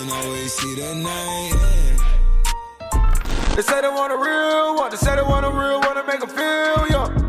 can always see the name. They say they want a real one, they say they want a real one to make them feel young.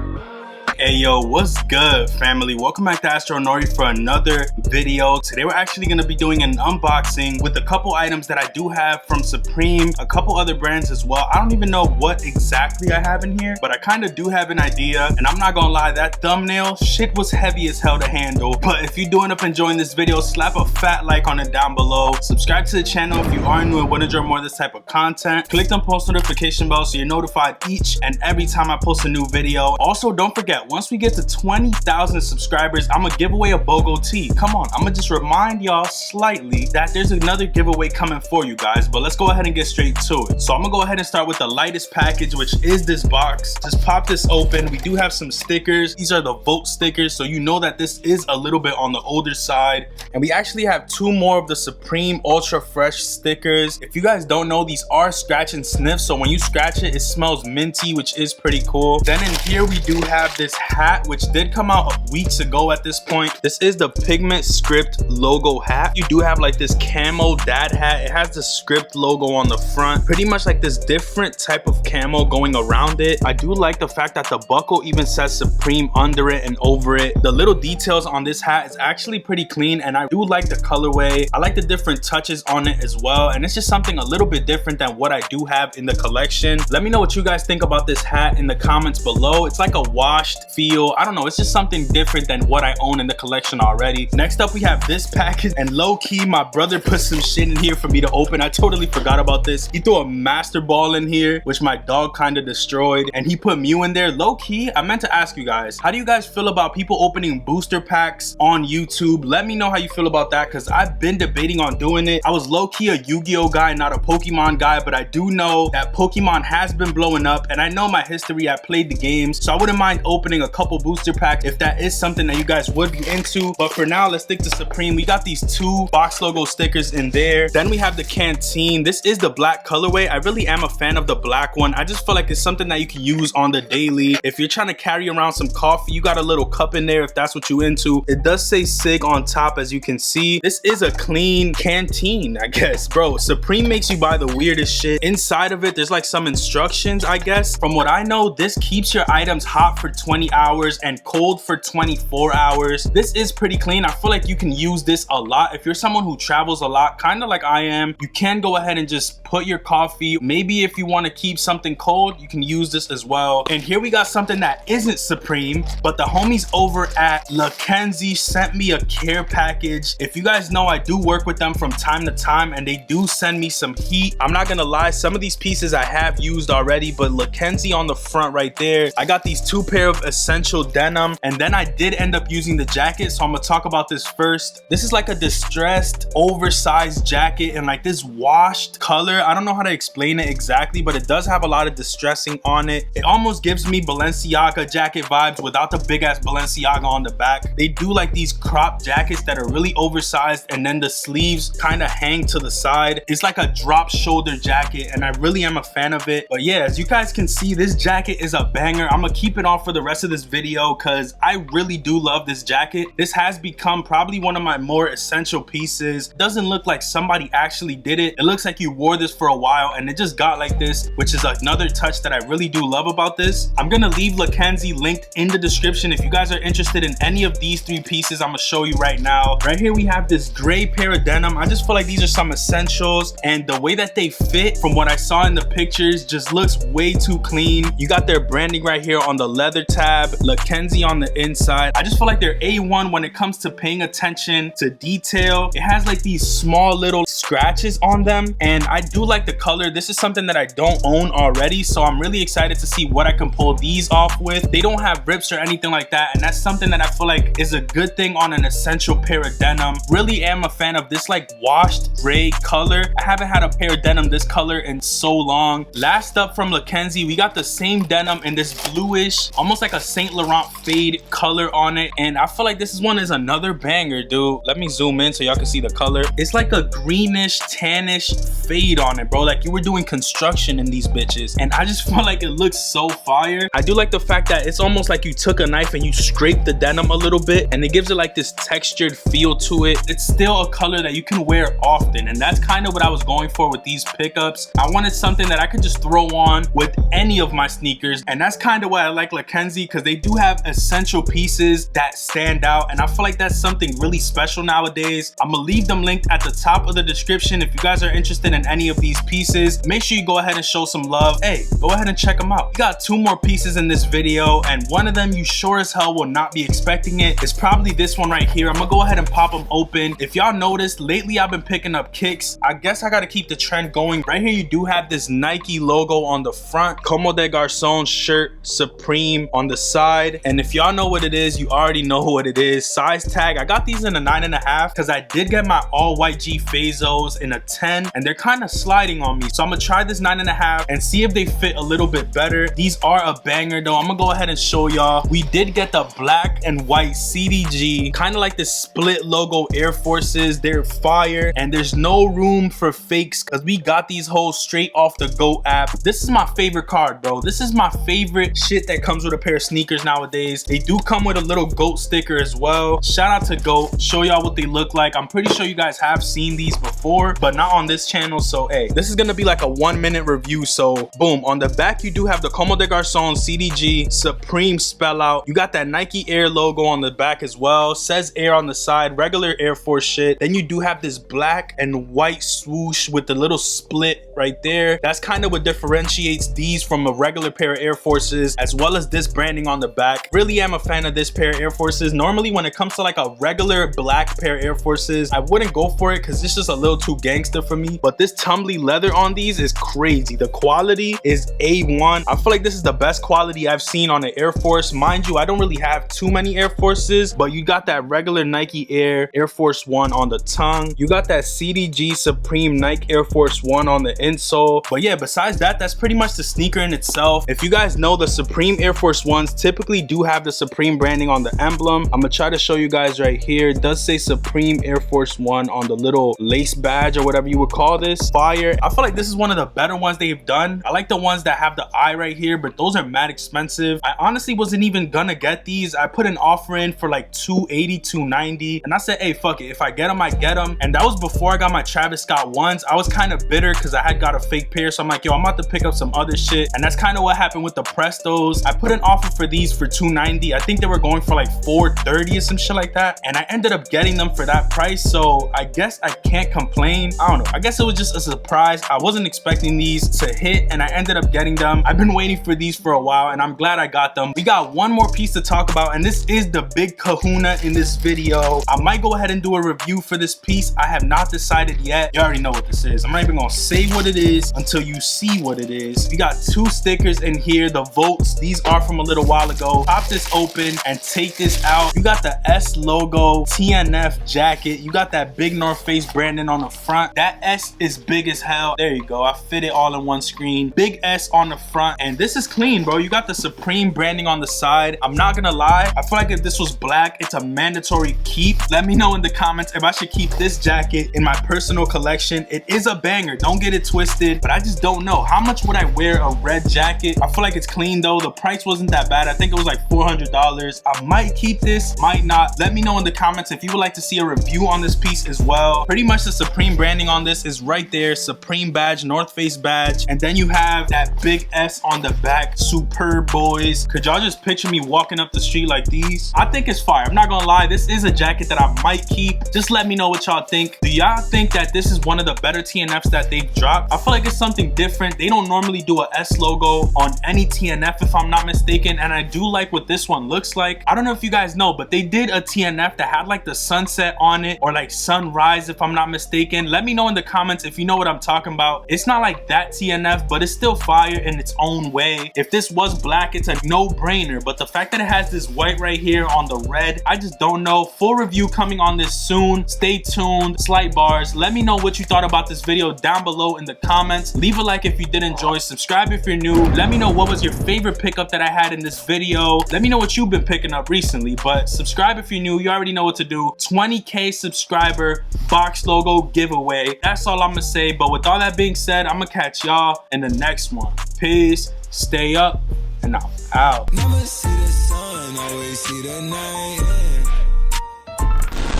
Hey yo, what's good family? Welcome back to Astro Nori for another video. Today we're actually going to be doing an unboxing with a couple items that I do have from Supreme, a couple other brands as well. I don't even know what exactly I have in here, but I kind of do have an idea, and I'm not gonna lie, that thumbnail shit was heavy as hell to handle. But if you do end up enjoying this video, slap a fat like on it down below, subscribe to the channel if you are new and want to enjoy more of this type of content, click the post notification bell so you're notified each and every time I post a new video. Also, don't forget, once we get to 20,000 subscribers, I'm gonna give away a BOGO tee. Come on, I'm gonna just remind y'all slightly that there's another giveaway coming for you guys, but let's go ahead and get straight to it. So I'm gonna go ahead and start with the lightest package, which is this box. Just pop this open. We do have some stickers. These are the Vote stickers, so you know that this is a little bit on the older side. And we actually have two more of the Supreme Ultra Fresh stickers. If you guys don't know, these are scratch and sniff, so when you scratch it, it smells minty, which is pretty cool. Then in here we do have this hat, which did come out weeks ago at this point. This is the Pigment Script logo hat. You do have like this camo dad hat. It has the Script logo on the front, pretty much like this different type of camo going around it. I do like the fact that the buckle even says Supreme under it and over it. The little details on this hat is actually pretty clean, and I do like the colorway. I like the different touches on it as well, and it's just something a little bit different than what I do have in the collection. Let me know what you guys think about this hat in the comments below. It's like a washed feel. I don't know, it's just something different than what I own in the collection already. Next up we have this package, and low-key my brother put some shit in here for me to open. I totally forgot about this. He threw a master ball in here, which my dog kind of destroyed, and he put Mew in there. Low-key, I meant to ask you guys, how do you guys feel about people opening booster packs on YouTube? Let me know how you feel about that, because I've been debating on doing it. I was low-key a Yu-Gi-Oh guy, not a Pokemon guy, but I do know that Pokemon has been blowing up, and I know my history. I played the games, so I wouldn't mind opening a couple booster packs if that is something that you guys would be into. But for now, let's stick to Supreme. We got these two box logo stickers in there. Then we have the canteen. This is the black colorway. I really am a fan of the black one. I just feel like it's something that you can use on the daily. If you're trying to carry around some coffee, you got a little cup in there if that's what you into. It does say SIG on top, as you can see. This is a clean canteen, I guess. Bro, Supreme makes you buy the weirdest shit. Inside of it, there's like some instructions, I guess. From what I know, this keeps your items hot for 20 hours and cold for 24 hours. This is pretty clean. I feel like you can use this a lot. If you're someone who travels a lot, kind of like I am, you can go ahead and just put your coffee. Maybe if you want to keep something cold, you can use this as well. And here we got something that isn't Supreme, but the homies over at Lakenzie sent me a care package. If you guys know, I do work with them from time to time, and they do send me some heat. I'm not gonna lie, some of these pieces I have used already, but Lakenzie on the front right there, I got these two pair of essential denim, and then I did end up using the jacket, so I'm gonna talk about this first. This is like a distressed oversized jacket in like this washed color. I don't know how to explain it exactly, but it does have a lot of distressing on it. It almost gives me Balenciaga jacket vibes without the big ass Balenciaga on the back. They do like these crop jackets that are really oversized, and then the sleeves kind of hang to the side. It's like a drop shoulder jacket, and I really am a fan of it. But yeah, as you guys can see, this jacket is a banger. I'm gonna keep it on for the rest of this video because I really do love this jacket. This has become probably one of my more essential pieces. It doesn't look like somebody actually did it. It looks like you wore this for a while and it just got like this, which is another touch that I really do love about this. I'm gonna leave Lakenzie linked in the description if you guys are interested in any of these three pieces I'm gonna show you right now. Right here we have this gray pair of denim. I just feel like these are some essentials, and the way that they fit from what I saw in the pictures just looks way too clean. You got their branding right here on the leather tab, Lakenzie on the inside. I just feel like they're A1 when it comes to paying attention to detail. It has like these small little scratches on them, and I do like the color. This is something that I don't own already, so I'm really excited to see what I can pull these off with. They don't have rips or anything like that, and that's something that I feel like is a good thing on an essential pair of denim. Really am a fan of this like washed gray color. I haven't had a pair of denim this color in so long. Last up from Lakenzie, we got the same denim in this bluish, almost like a a Saint Laurent fade color on it, and I feel like this one is another banger, dude. Let me zoom in so y'all can see the color. It's like a greenish, tannish fade on it, bro. Like you were doing construction in these bitches, and I just feel like it looks so fire. I do like the fact that it's almost like you took a knife and you scraped the denim a little bit, and it gives it like this textured feel to it. It's still a color that you can wear often, and that's kind of what I was going for with these pickups. I wanted something that I could just throw on with any of my sneakers, and that's kind of why I like Mackenzie, because they do have essential pieces that stand out, and I feel like that's something really special nowadays. I'm gonna leave them linked at the top of the description. If you guys are interested in any of these pieces, make sure you go ahead and show some love. Hey, go ahead and check them out. We got 2 more pieces in this video, and one of them you sure as hell will not be expecting it. It's probably this one right here. I'm gonna go ahead and pop them open. If y'all noticed, lately I've been picking up kicks. I guess I gotta keep the trend going. Right here you do have this Nike logo on the front, Como des Garçons shirt, Supreme on the side, and if y'all know what it is, you already know what it is. Size tag, I got these in a 9.5 because I did get my all white G Fazos in a 10, and they're kind of sliding on me, so I'm gonna try this 9.5 and see if they fit a little bit better. These are a banger though. I'm gonna go ahead and show y'all. We did get the black and white CDG, kind of like this split logo Air Forces. They're fire, and there's no room for fakes because we got these hoes straight off the GOAT app. This is my favorite card, bro. This is my favorite shit that comes with a pair of sneakers nowadays. They do come with a little GOAT sticker as well. Shout out to GOAT. Show y'all what they look like. I'm pretty sure you guys have seen these before, but not on this channel. So hey, this is gonna be like a 1-minute review. So boom, on the back you do have the Como des Garçons CDG Supreme spell out. You got that Nike Air logo on the back as well. Says Air on the side, regular Air Force shit. Then you do have this black and white swoosh with the little split right there. That's kind of what differentiates these from a regular pair of Air Forces, as well as this branding on the back. Really am a fan of this pair of Air Forces. Normally when it comes to like a regular black pair of Air Forces, I wouldn't go for it because it's just a little too gangster for me, but this tumbly leather on these is crazy. The quality is A1. I feel like this is the best quality I've seen on an Air Force. Mind you, I don't really have too many Air Forces, but you got that regular Nike Air Force 1 on the tongue. You got that CDG Supreme Nike Air Force 1 on the insole. But yeah, besides that, that's pretty much the sneaker in itself. If you guys know, the Supreme Air Force 1s typically do have the Supreme branding on the emblem. I'm gonna try to show you guys right here. It does say Supreme Air Force 1 on the little lace badge or whatever you would call this. Fire. I feel like this is one of the better ones they've done. I like the ones that have the eye right here, but those are mad expensive. I honestly wasn't even gonna get these. I put an offer in for like $280, $290, and I said, hey, fuck it. If I get them, I get them. And that was before I got my Travis Scott ones. I was kind of bitter because I had got a fake pair, so I'm like, yo, I'm about to pick up some other shit. And that's kind of what happened with the Prestos. I put an offer for these for $290. I think they were going for like $430 or some shit like that, and I ended up getting them for that price, so I guess I can't complain. I don't know, I guess it was just a surprise. I wasn't expecting these to hit, and I ended up getting them. I've been waiting for these for a while, and I'm glad I got them. We got one more piece to talk about, and this is the big Kahuna in this video. I might go ahead and do a review for this piece. I have not decided yet. You already know what this is. I'm not even gonna say what it is until you see what it is. We got 2 stickers in here, the votes. These are from a little while ago. Pop this open and take this out. You got the S logo TNF jacket. You got that big North Face branding on the front. That S is big as hell. There you go. I fit it all in one screen. Big S on the front, and this is clean, bro. You got the Supreme branding on the side. I'm not gonna lie, I feel like if this was black, it's a mandatory keep. Let me know in the comments if I should keep this jacket in my personal collection. It is a banger, don't get it twisted, but I just don't know how much would I wear a red jacket. I feel like it's clean though. The price wasn't that bad. I think it was like $400. I might keep this, might not. Let me know in the comments if you would like to see a review on this piece as well. Pretty much the Supreme branding on this is right there. Supreme badge, North Face badge, and then you have that big S on the back. Superb, boys. Could y'all just picture me walking up the street like these? I think it's fire. I'm not gonna lie, this is a jacket that I might keep. Just let me know what y'all think. Do y'all think that this is one of the better TNFs that they've dropped? I feel like it's something different. They don't normally do a S logo on any TNF if I'm not mistaken, and I do like what this one looks like. I don't know if you guys know, but they did a TNF that had like the sunset on it, or like sunrise if I'm not mistaken. Let me know in the comments if you know what I'm talking about. It's not like that TNF, but it's still fire in its own way. If this was black, it's a no-brainer, but the fact that it has this white right here on the red, I just don't know. Full review coming on this soon. Stay tuned. Slight bars. Let me know what you thought about this video down below in the comments. Leave a like if you did enjoy. Subscribe if you're new. Let me know what was your favorite pickup that I had in this this video. Let me know what you've been picking up recently, but subscribe if you're new. You already know what to do. 20K subscriber box logo giveaway. That's all I'm gonna say, but with all that being said, I'm gonna catch y'all in the next one. Peace, stay up, and I'm out. Never see the sun, always see the night.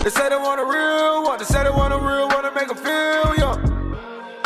They say they want a real one, they say they want a real one to make them feel